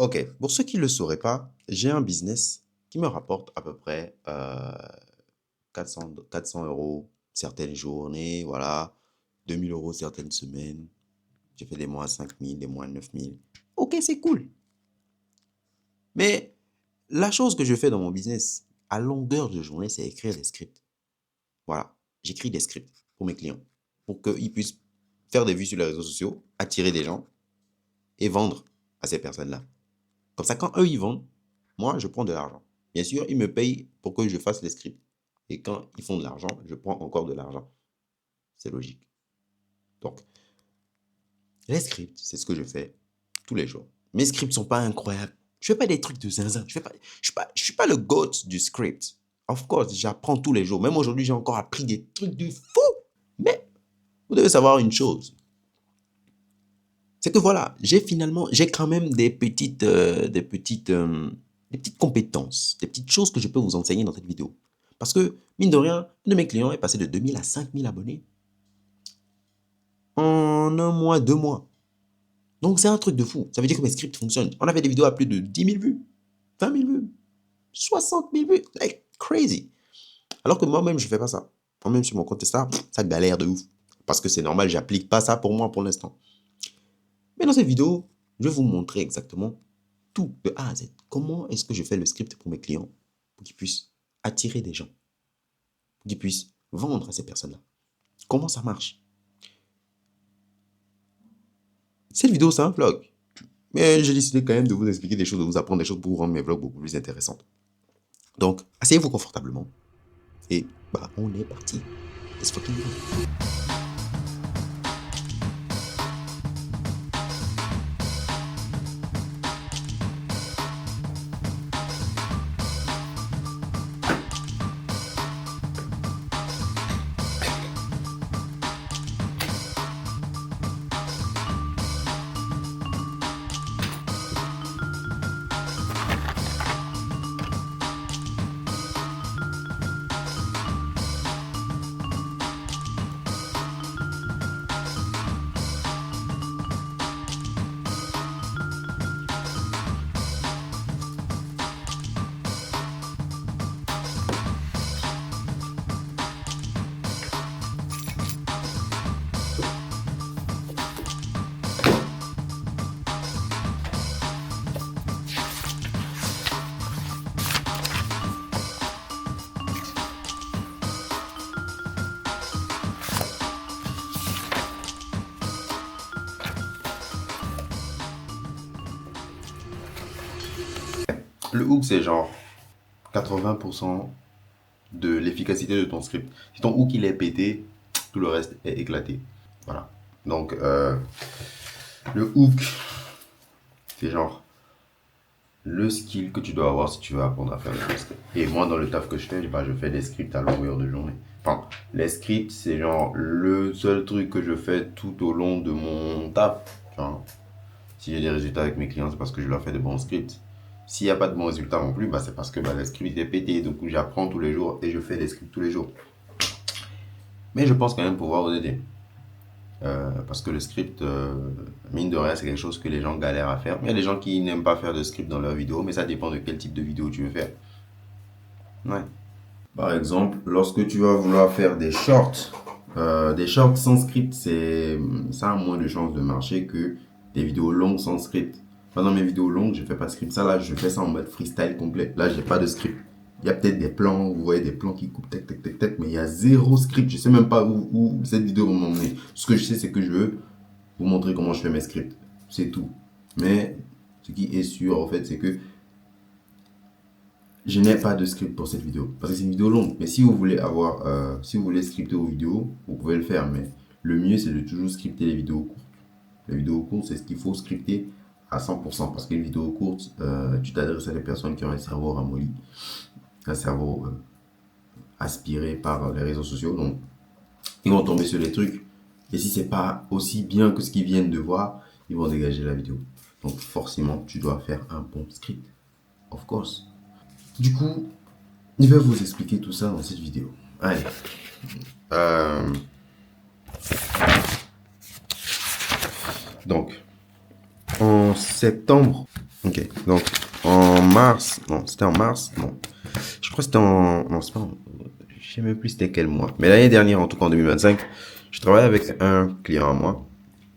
Ok, pour ceux qui ne le sauraient pas, j'ai un business qui me rapporte à peu près 400 euros certaines journées, voilà, 2000 euros certaines semaines. J'ai fait des mois à 5000, des mois à 9000. Ok, c'est cool. Mais la chose que je fais dans mon business, à longueur de journée, c'est écrire des scripts. Voilà, j'écris des scripts pour mes clients, pour qu'ils puissent faire des vues sur les réseaux sociaux, attirer des gens et vendre à ces personnes-là. Comme ça, quand eux, ils vendent, moi, je prends de l'argent. Bien sûr, ils me payent pour que je fasse les scripts. Et quand ils font de l'argent, je prends encore de l'argent. C'est logique. Donc, les scripts, c'est ce que je fais tous les jours. Mes scripts ne sont pas incroyables. Je ne fais pas des trucs de zinzin. Je suis pas le goat du script. Of course, j'apprends tous les jours. Même aujourd'hui, j'ai encore appris des trucs de fou. Mais vous devez savoir une chose. C'est que voilà, j'ai quand même des petites compétences, des petites choses que je peux vous enseigner dans cette vidéo. Parce que, mine de rien, un de mes clients est passé de 2000 à 5000 abonnés en un mois, 2 mois. Donc, c'est un truc de fou. Ça veut dire que mes scripts fonctionnent. On avait des vidéos à plus de 10 000 vues, 20 000 vues, 60 000 vues. Like crazy. Alors que moi-même, je ne fais pas ça. Moi-même, sur mon compte Insta, ça galère de ouf. Parce que c'est normal, j'applique pas ça pour moi pour l'instant. Mais dans cette vidéo, je vais vous montrer exactement tout de A à Z. Comment est-ce que je fais le script pour mes clients pour qu'ils puissent attirer des gens, pour qu'ils puissent vendre à ces personnes-là. Comment ça marche? Cette vidéo, c'est un vlog. Mais j'ai décidé quand même de vous expliquer des choses, de vous apprendre des choses pour rendre mes vlogs beaucoup plus intéressants. Donc, asseyez-vous confortablement. Et bah, on est parti. Let's fucking go. Le hook, c'est genre 80% de l'efficacité de ton script. Si ton hook il est pété, tout le reste est éclaté. Voilà. Donc, le hook, c'est genre le skill que tu dois avoir si tu veux apprendre à faire des scripts. Et moi, dans le taf que je fais, bah, je fais des scripts à longueur de journée. Enfin, les scripts, c'est genre le seul truc que je fais tout au long de mon taf. Genre, si j'ai des résultats avec mes clients, c'est parce que je leur fais de bons scripts. S'il n'y a pas de bons résultats non plus, bah, c'est parce que bah, le script est pété. Donc, j'apprends tous les jours et je fais des scripts tous les jours. Mais je pense quand même pouvoir vous aider. Parce que le script, mine de rien, c'est quelque chose que les gens galèrent à faire. Il y a des gens qui n'aiment pas faire de script dans leurs vidéos, mais ça dépend de quel type de vidéo tu veux faire. Ouais. Par exemple, lorsque tu vas vouloir faire des shorts sans script, ça a moins de chances de marcher que des vidéos longues sans script. Pendant mes vidéos longues, je fais pas de script. Ça, là, je fais ça en mode freestyle complet. Là, j'ai pas de script. Il y a peut-être des plans, vous voyez des plans qui coupent, tac, tac, tac, tac, mais il y a zéro script. Je sais même pas où cette vidéo va m'emmener. Ce que je sais, c'est que je veux vous montrer comment je fais mes scripts. C'est tout. Mais ce qui est sûr, en fait, c'est que je n'ai pas de script pour cette vidéo. Parce que c'est une vidéo longue. Mais si vous voulez si vous voulez scripter vos vidéos, vous pouvez le faire. Mais le mieux, c'est de toujours scripter les vidéos courtes. Les vidéos courtes, c'est ce qu'il faut scripter à 100%. Parce que les vidéos courtes, tu t'adresses à des personnes qui ont un cerveau ramolli. Un cerveau aspiré par les réseaux sociaux. Donc, ils vont tomber sur les trucs. Et si c'est pas aussi bien que ce qu'ils viennent de voir, ils vont dégager la vidéo. Donc, forcément, tu dois faire un bon script. Of course. Du coup, je vais vous expliquer tout ça dans cette vidéo. Allez. Donc, en septembre Ok, donc en mars, non, c'était en mars, non. Je crois que c'était en, non, c'est pas en, je sais même plus c'était quel mois. Mais l'année dernière, en tout cas en 2025, je travaillais avec un client à moi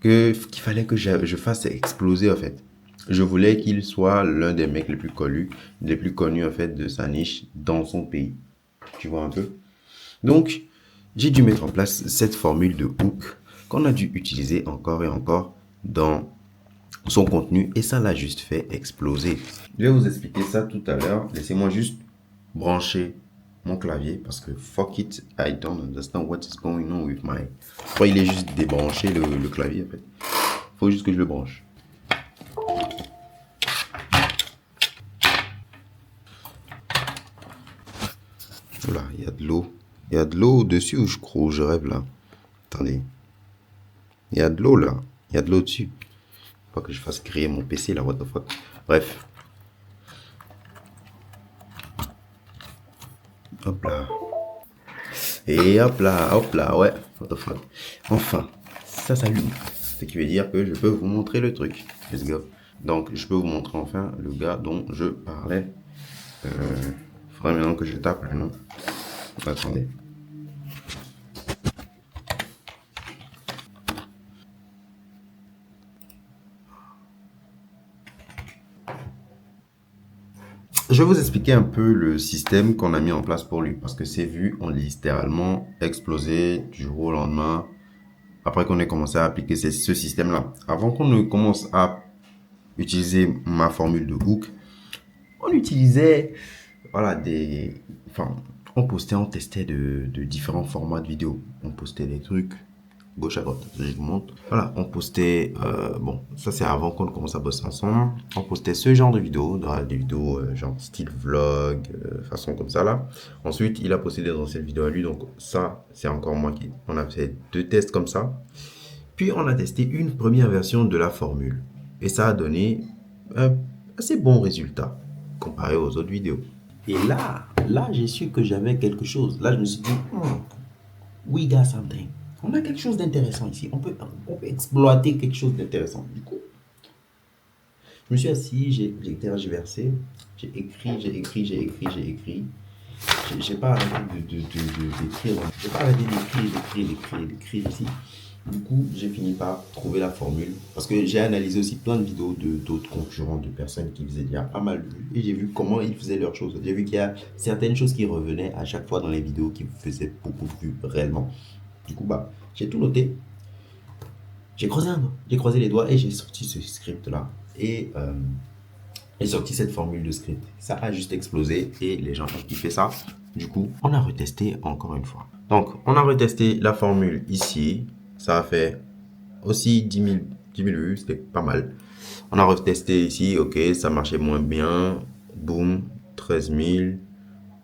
qu'il fallait que je fasse exploser en fait. Je voulais qu'il soit l'un des mecs les plus connus en fait de sa niche dans son pays. Tu vois un peu? Donc, j'ai dû mettre en place cette formule de hook qu'on a dû utiliser encore et encore dans son contenu et ça l'a juste fait exploser. Je vais vous expliquer ça tout à l'heure. Laissez-moi juste brancher mon clavier parce que fuck it, I don't understand what is going on with my. Enfin, il est juste débranché le clavier en fait. Faut juste que je le branche. Voilà, il y a de l'eau. Il y a de l'eau au-dessus ou je crois, je rêve là. Attendez. Il y a de l'eau là. Il y a de l'eau dessus. Faut pas que je fasse griller mon PC là, what the fuck. Bref. Hop là. Et hop là, ouais. What the fuck. Enfin, ça s'allume. Ce qui veut dire que je peux vous montrer le truc. Let's go. Donc, je peux vous montrer enfin le gars dont je parlais. Faudrait maintenant que je tape le nom. Attendez. Je vais vous expliquer un peu le système qu'on a mis en place pour lui. Parce que ces vues ont littéralement explosé du jour au lendemain. Après qu'on ait commencé à appliquer ce système-là. Avant qu'on ne commence à utiliser ma formule de hook, on utilisait, voilà, enfin, on testait de différents formats de vidéos. On postait des trucs gauche à droite, je vous montre. Voilà, on postait, bon, ça c'est avant qu'on commence à bosser ensemble. On postait ce genre de vidéos, des vidéos genre style vlog, façon comme ça là. Ensuite, il a posté des anciennes vidéos à lui, donc ça, c'est encore moi qui, on a fait 2 tests comme ça. Puis on a testé une première version de la formule. Et ça a donné un assez bon résultat comparé aux autres vidéos. Et là, j'ai su que j'avais quelque chose. Là, je me suis dit, we got something. On a quelque chose d'intéressant ici. On peut exploiter quelque chose d'intéressant. Du coup, je me suis assis, j'ai tergiversé, j'ai écrit. J'ai pas arrêté d'écrire. J'ai pas arrêté d'écrire ici. Du coup, j'ai fini par trouver la formule. Parce que j'ai analysé aussi plein de vidéos d'autres concurrents, de personnes qui faisaient déjà pas mal de vues. Et j'ai vu comment ils faisaient leurs choses. J'ai vu qu'il y a certaines choses qui revenaient à chaque fois dans les vidéos qui faisaient beaucoup de vues réellement. Du coup, bah, j'ai tout noté. J'ai croisé les doigts et j'ai sorti ce script-là. Et j'ai sorti cette formule de script. Ça a juste explosé et les gens ont kiffé ça. Du coup, on a retesté encore une fois. Donc, on a retesté la formule ici. Ça a fait aussi 10 000 vues, c'était pas mal. On a retesté ici, ok, ça marchait moins bien. Boum, 13 000.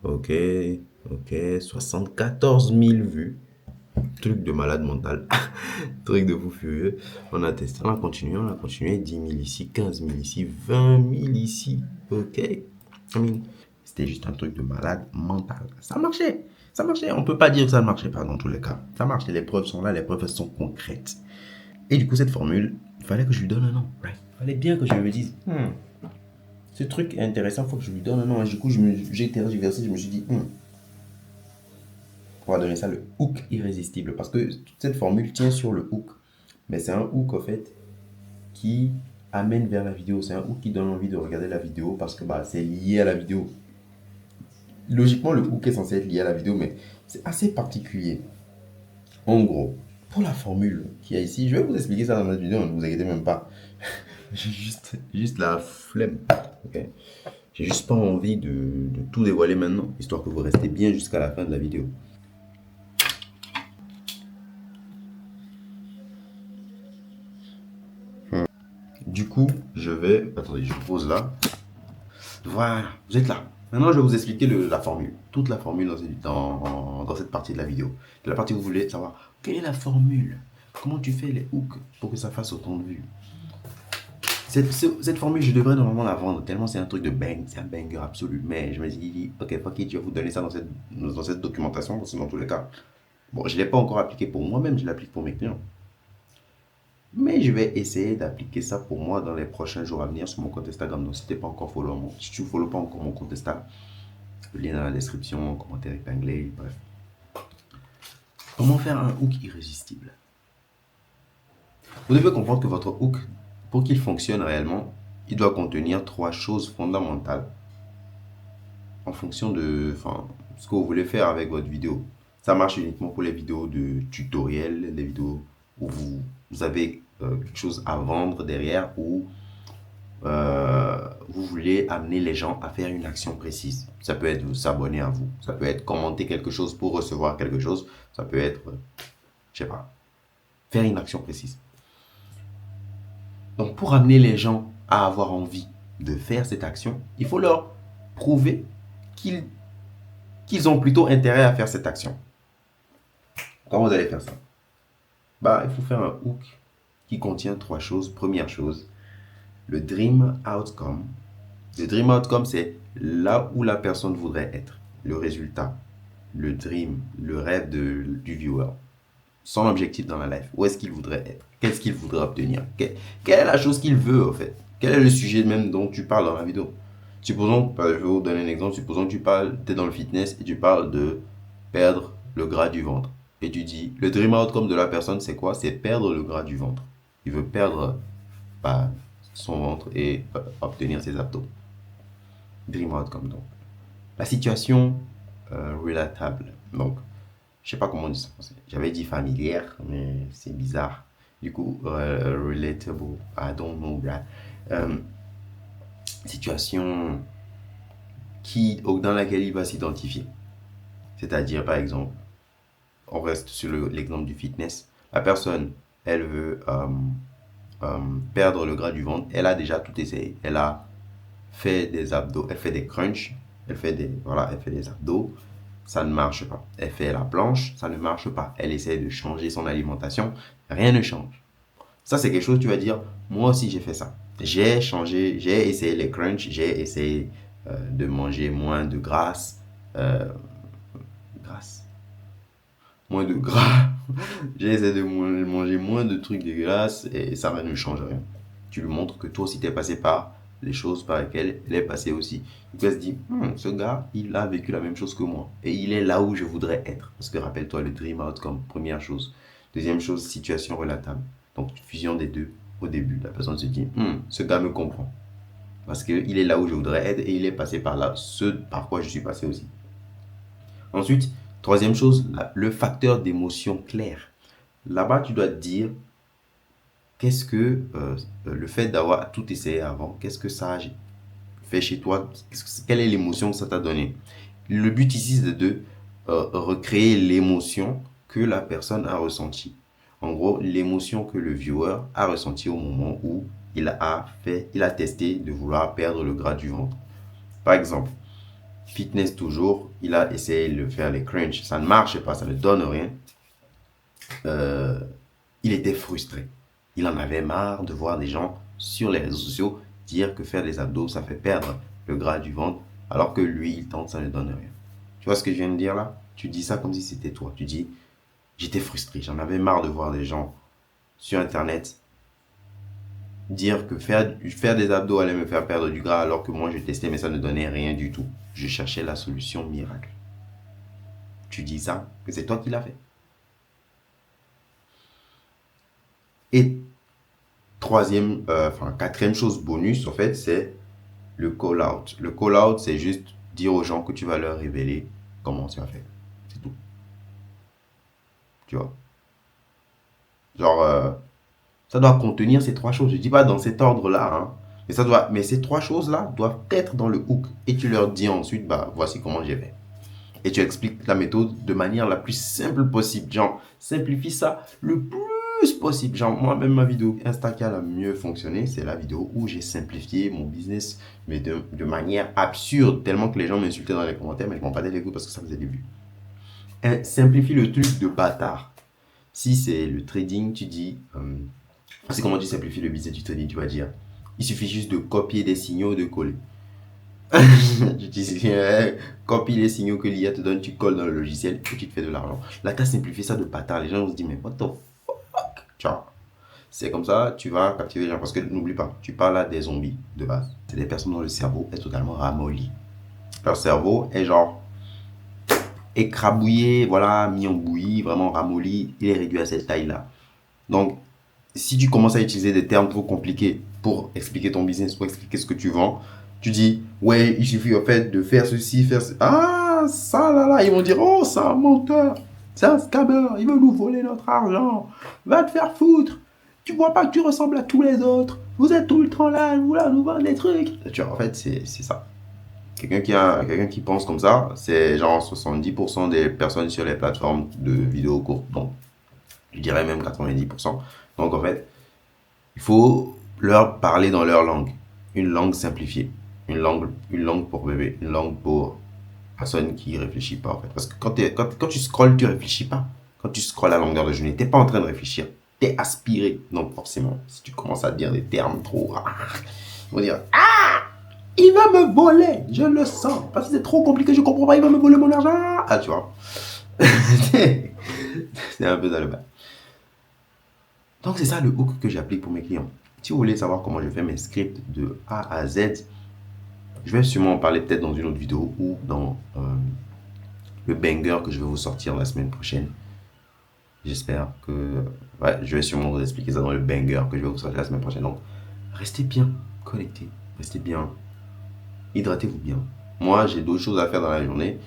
Ok, 74 000 vues. Truc de malade mental. Truc de fou furieux. On a testé, on a continué. 10 000 ici, 15 000 ici, 20 000 ici. Ok. C'était juste un truc de malade mental. Ça marchait. Ça marchait. On peut pas dire que ça ne marchait pas dans tous les cas. Ça marche. Les preuves sont là. Les preuves sont concrètes. Et du coup, cette formule, il fallait que je lui donne un nom. Right? Il fallait bien que je me dise, ce truc est intéressant, il faut que je lui donne un nom. Et du coup, j'ai tergiversé, je me suis dit, on va donner ça le hook irrésistible. Parce que toute cette formule tient sur le hook. Mais c'est un hook, en fait, qui amène vers la vidéo. C'est un hook qui donne envie de regarder la vidéo parce que bah, c'est lié à la vidéo. Logiquement, le hook est censé être lié à la vidéo, mais c'est assez particulier. En gros, pour la formule qu'il y a ici, je vais vous expliquer ça dans notre vidéo, ne vous inquiétez même pas. J'ai juste la flemme. Okay. J'ai juste pas envie de tout dévoiler maintenant, histoire que vous restez bien jusqu'à la fin de la vidéo. Du coup, je vais... Attendez, je pose là. Voilà, vous êtes là. Maintenant, je vais vous expliquer la formule. Toute la formule dans cette partie de la vidéo. La partie où vous voulez savoir quelle est la formule. Comment tu fais les hooks pour que ça fasse autant de vues. Cette formule, je devrais normalement la vendre tellement c'est un truc de bang, c'est un banger absolu. Mais je me suis dit, ok, fuck it, je vais vous donner ça dans cette documentation parce que dans tous les cas, bon, je ne l'ai pas encore appliqué pour moi-même, je l'applique pour mes clients. Mais je vais essayer d'appliquer ça pour moi dans les prochains jours à venir sur mon compte Instagram. Donc, si tu n'es pas encore follow, si tu ne follow pas encore mon compte Instagram, le lien dans la description, commentaire épinglé, bref. Comment faire un hook irrésistible? Vous devez comprendre que votre hook, pour qu'il fonctionne réellement, il doit contenir 3 choses fondamentales en fonction de ce que vous voulez faire avec votre vidéo. Ça marche uniquement pour les vidéos de tutoriel, les vidéos où vous avez quelque chose à vendre derrière, ou vous voulez amener les gens à faire une action précise. Ça peut être s'abonner à vous, ça peut être commenter quelque chose pour recevoir quelque chose, ça peut être, je sais pas, faire une action précise. Donc pour amener les gens à avoir envie de faire cette action, il faut leur prouver qu'ils ont plutôt intérêt à faire cette action. Comment vous allez faire ça? Il faut faire un hook qui contient 3 choses. Première chose, le dream outcome. Le dream outcome, c'est là où la personne voudrait être. Le résultat, le dream, le rêve du viewer. Son objectif dans la life. Où est-ce qu'il voudrait être? Qu'est-ce qu'il voudrait obtenir? Quelle est la chose qu'il veut, en fait? Quel est le sujet même dont tu parles dans la vidéo? Supposons, je vais vous donner un exemple. Supposons que tu es dans le fitness et tu parles de perdre le gras du ventre. Et tu dis, le dream outcome de la personne, c'est quoi? C'est perdre le gras du ventre. Il veut perdre son ventre et obtenir ses abdos. Dream outcome, donc. La situation relatable. Donc, je sais pas comment on dit ça en français. J'avais dit familière, mais c'est bizarre. Du coup, relatable, I don't know that. Situation dans laquelle il va s'identifier. C'est-à-dire, par exemple, on reste sur l'exemple du fitness. La personne, elle veut perdre le gras du ventre. Elle a déjà tout essayé. Elle a fait des abdos, elle fait des crunchs, elle fait des abdos. Ça ne marche pas. Elle fait la planche, ça ne marche pas. Elle essaie de changer son alimentation, rien ne change. Ça, c'est quelque chose, tu vas dire, moi aussi j'ai fait ça. J'ai changé, j'ai essayé les crunchs, j'ai essayé de manger moins de graisse, moins de gras. J'ai essayé de manger moins de trucs dégueulasses et ça ne change rien. Tu lui montres que toi aussi t'es passé par les choses par lesquelles elle est passée aussi. Il peut se dire, ce gars, il a vécu la même chose que moi et il est là où je voudrais être. Parce que rappelle-toi le dream outcome, première chose. Deuxième chose, situation relatable. Donc fusion des deux. Au début, la personne se dit, ce gars me comprend. Parce qu'il est là où je voudrais être et il est passé par là, ce par quoi je suis passé aussi. Ensuite, troisième chose, le facteur d'émotion claire. Là-bas, tu dois te dire, qu'est-ce que le fait d'avoir tout essayé avant, qu'est-ce que ça a fait chez toi? Quelle est l'émotion que ça t'a donné? Le but ici, c'est de recréer l'émotion que la personne a ressentie. En gros, l'émotion que le viewer a ressentie au moment où il a testé de vouloir perdre le gras du ventre. Par exemple, fitness toujours, il a essayé de faire les crunchs, ça ne marche pas, ça ne donne rien. Il était frustré. Il en avait marre de voir des gens sur les réseaux sociaux dire que faire des abdos, ça fait perdre le gras du ventre, alors que lui, il tente, ça ne donne rien. Tu vois ce que je viens de dire là? Tu dis ça comme si c'était toi. Tu dis, j'étais frustré, j'en avais marre de voir des gens sur Internet dire que faire des abdos allait me faire perdre du gras, alors que moi, je testais, mais ça ne donnait rien du tout. Je cherchais la solution miracle. Tu dis ça, que c'est toi qui l'as fait. Et quatrième chose bonus, en fait, c'est le call-out. Le call-out, c'est juste dire aux gens que tu vas leur révéler comment tu as fait. C'est tout. Tu vois? Genre, ça doit contenir ces 3 choses. Je ne dis pas dans cet ordre-là, hein, mais ces 3 choses-là doivent être dans le hook. Et tu leur dis ensuite, voici comment j'ai fait. Et tu expliques la méthode de manière la plus simple possible. Genre, simplifie ça le plus possible. Genre, moi-même, ma vidéo Insta qui a la mieux fonctionné, c'est la vidéo où j'ai simplifié mon business, mais de manière absurde, tellement que les gens m'insultaient dans les commentaires, mais je m'en battais les couilles parce que ça faisait des vues. Simplifie le truc de bâtard. Si c'est le trading, tu dis, c'est comment tu simplifies le business du trading, tu vas dire, il suffit juste de copier des signaux, de coller. Tu dis, copie les signaux que l'IA te donne, tu colles dans le logiciel et tu te fais de l'argent. Là, tu as simplifié ça de bâtard. Les gens vont se dire, mais what the fuck? Tu vois? C'est comme ça, tu vas captiver les gens. Parce que n'oublie pas, tu parles à des zombies de base. C'est des personnes dont le cerveau est totalement ramolli. Leur cerveau est genre écrabouillé, voilà, mis en bouillie, vraiment ramolli. Il est réduit à cette taille-là. Donc, si tu commences à utiliser des termes trop compliqués pour expliquer ton business, pour expliquer ce que tu vends, tu dis, ouais, il suffit en fait de faire ceci, faire ceci. Ah, ça là là, ils vont dire, oh, c'est un menteur, c'est un scammer, il veut nous voler notre argent, va te faire foutre. Tu vois pas que tu ressembles à tous les autres, vous êtes tout le temps là, vous là, nous vendre des trucs. Tu vois, en fait, c'est ça. Quelqu'un qui pense comme ça, c'est genre 70% des personnes sur les plateformes de vidéos courtes. Donc, je dirais même 90%. Donc, en fait, il faut leur parler dans leur langue. Une langue simplifiée. Une langue pour bébé. Une langue pour personne qui ne réfléchit pas, en fait. Parce que quand tu scrolles, tu ne réfléchis pas. Quand tu scrolles à longueur de journée, tu n'es pas en train de réfléchir. Tu es aspiré. Donc, forcément, si tu commences à dire des termes trop rares, ils vont dire, ah, il va me voler. Je le sens. Parce que c'est trop compliqué, je comprends pas, il va me voler mon argent. Ah, tu vois. C'est un peu dans le bas. Donc, c'est ça le hook que j'applique pour mes clients. Si vous voulez savoir comment je fais mes scripts de A à Z, je vais sûrement en parler peut-être dans une autre vidéo ou dans le banger que je vais vous sortir la semaine prochaine. J'espère que... Ouais, je vais sûrement vous expliquer ça dans le banger que je vais vous sortir la semaine prochaine. Donc, restez bien connectés, restez bien, hydratez-vous bien. Moi, j'ai d'autres choses à faire dans la journée.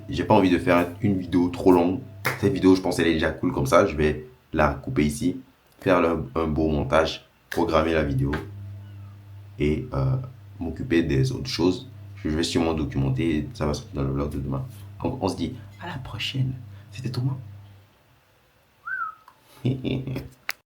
J'ai pas envie de faire une vidéo trop longue. Cette vidéo, je pense, elle est déjà cool comme ça. Je vais la couper ici, faire un beau montage, programmer la vidéo et m'occuper des autres choses. Je vais sûrement documenter, ça va sortir dans le vlog de demain. Donc, on se dit à la prochaine. C'était Thomas.